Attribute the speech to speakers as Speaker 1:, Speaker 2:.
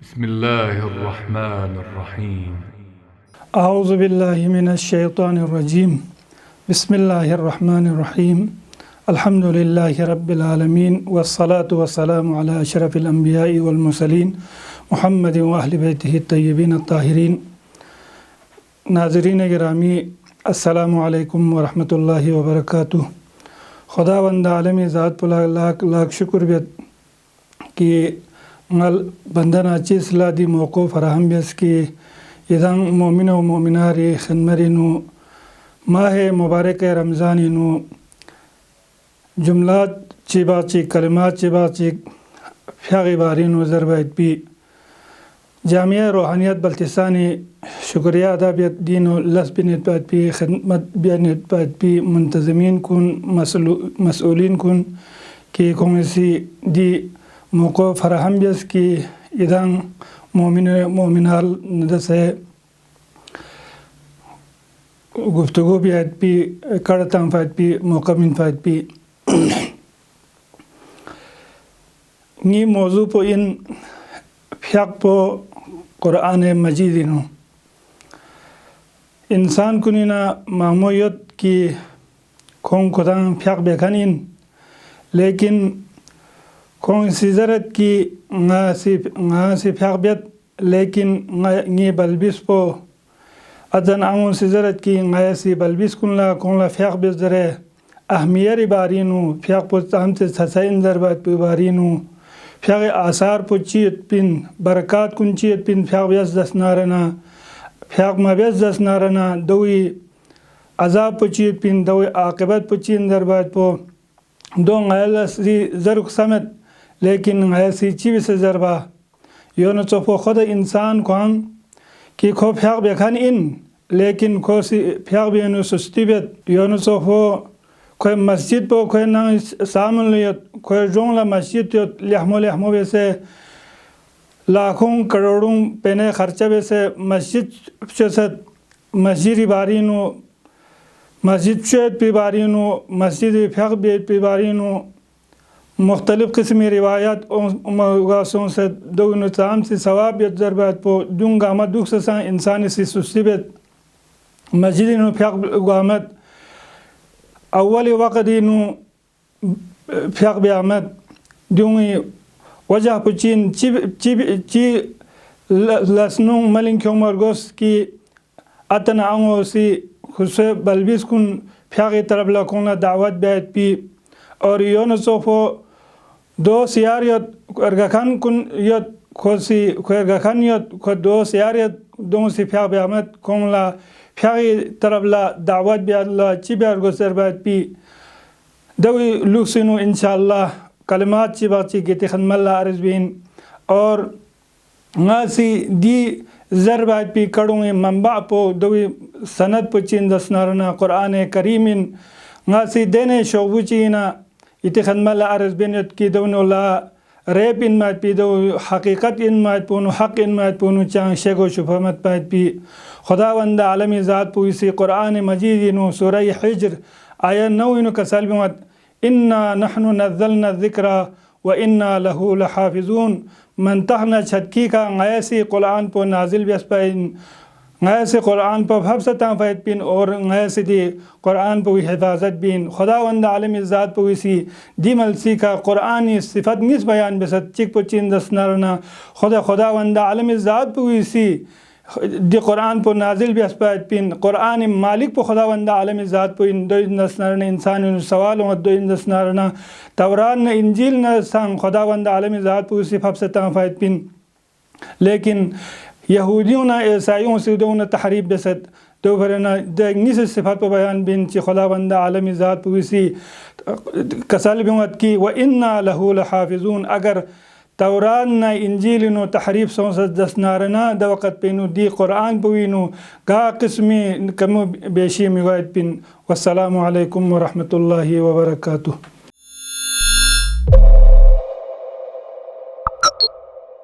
Speaker 1: बिस्मिल्लाहिर्रहमानिर्रहीम।
Speaker 2: अऊज़ु बिल्लाहि मिनश्शैतानिर्रजीम। बिस्मिल्लाहिर्रहमानिर्रहीम। अल्हम्दुलिल्लाहि रब्बिल आलमीन वस्सलातु वस्सलामु अला अशरफिल अंबियाइ वल मुरसलीन मुहम्मदिन व अहलि बैतिहि तय्यबीन अत्ताहिरीन। नाज़रीन गिरामी, अस्सलामु अलैकुम व रहमतुल्लाहि व बरकातुहू। खुदावंद आलमी ज़ात पुला लाख लाख शुक्र बेत कि मल बंदना चिसला दी मौको फराहम बेस कि इदं मोमिन व मोमिनारी खनमरिनु माह मुबारक रमज़ानिनु जुमलात चिबाची कलिमात चिबाची फ्यागी बारिनु ज़रबाइत भी जामिया रूहानियत बल्तिसानी शुक्रिया अदा बेत दीनो लस बिनेत बात भी खिदमत बिनेत बात भी मुंतज़मीन कुन मसऊलीन कुन कि कौनसी दी मौको फराहम बेस कि इदं मोमिन मोमिनाल नदसे गुफ्तगू भी आयत भी करताम फायत भी मौका मिन फायत भी नी मौजू पो इन फ्याक पो कुरान मजीदिनो इंसान कुनिना मामोयत की खों खुदां फ्याक बेखन इन लेकिन खों सिजरत की सी फ्याक बेत लेकिन नी बलबिस पो अदन आंगुन सिजरत की सी बलबिस कुनला कोंला फ्याक बेस जरे अहमियरी बारीनु फ्याक पो हमसे ससाइन दरबात पे बारीनु फ्याक आसार पो चीत पिन बरकत कुन चीत पिन फ्याक बेस दसनारना फ्याक मबेस दसनारना दोई अजाब पो चीत पिन दोई आक़िबत पो चीन दरबात पो दो सी जरुक समेत लेकिन सी चीब से जरबा योन चोफो खुद इंसान खों कि खो फ्याक बेखन इन लेकिन खो सी फ्याक बेनु सुस्ती बेत योन चोफो कोई मस्जिद पो कोई ना सामन लियत कोई जोंगला मस्जिद योत लहमो बेसे लाखों करोड़ों पेने खर्चा बेसे मस्जिद चसत मस्जिद बारीनु मस्जिद चेत पी बारीनु मस्जिद फ्याक बेत पी बारीनु मुख्तलिफ किस्मी रिवायात उगासों से दो नुताम से सवाब यत जरबात पो दूंगामत दुख से इंसानी सी सुस्तीबत मस्जिद नु फ्याक गामत अव्वल वक़दीनु फ्याक बेआमद दूंगी वजह पुचीन ची लसनु मलिंग क्यों मरगोस की अतन आंगो सी खुशे बलबिस कुन फ्याक तरफ लकोंला दावत बैत पी और योन सोफो दो सियार यत अर्गखान कुन यत खोसी खोरगखान यत खो दो सियार यत दो सी फ्याक बेआमद कोंला फ्याक तरफ ला दावत बेअल्ला ची बेअर गोसर बैत पी दोई लुक्सिनु इंशाअल्लाह कलिमात ची बाची गिते खनमल्ला अर्जबीन और सी दी ज़रबात पी कड़ूंगे मंबा पो दोई सनद पो चीन दसनारना कुरान करीमिन सी देने शोबू चीना इते खनमल्ला अर्जबीन की दोनोला रेप इन मात पी दो हकीकत इन मात पोनु हक इन मात पोनु चांग शेगो शुभमत पात पी खुदावंद आलमी ज़ात पो इसी कुरान मजीदिनो सूरह हिज्र आया 9 इनो कसल बिमत इन्ना नहनु नज़्ज़लना ज़िक्रा व इन्ना लहू लहाफ़िज़ून मन तहना छतकी का गैसी कुरान पो नाजिल बेस पाइन गैसे कुरान पर हफ्सता फ़ैद पिन और गैसे दी कुरान पर हिफाजत बिन खुदावंद आलमी ज़ात पर इसी दी मलसी का कुरानी सिफत निस बयान बेसत चिक पो चीन दसनारना खुदावंद आलमी ज़ात पर इसी दी कुरान पर नाजिल बेस पायद पिन कुरान मालिक पर खुदावंद आलमी ज़ात पर इन दो दसनारना इंसान सवालों दो दसनारना तौरात न इंजील न संग खुदावंद आलमी ज़ात पर इसी हफ्सता फ़ैद पिन लेकिन यहूदियों ना ईसाइयों से दो न तहरीब बेसत दो भरना दगनी से सिफात पर बयान बिन ची खुदावंद आलमी ज़ात पर इसी कसल बिमत की व इन्ना लहू लहाफ़िज़ून अगर तौरात न इंजील नो तहरीफ सोंसत दसनारना द वक़्त पेनु दी कुरान पवीनु गा किस्मी कमो बेशी मिवायत पिन वस्सलामु अलैकुम व रहमतुल्लाहि व बरकातुहू।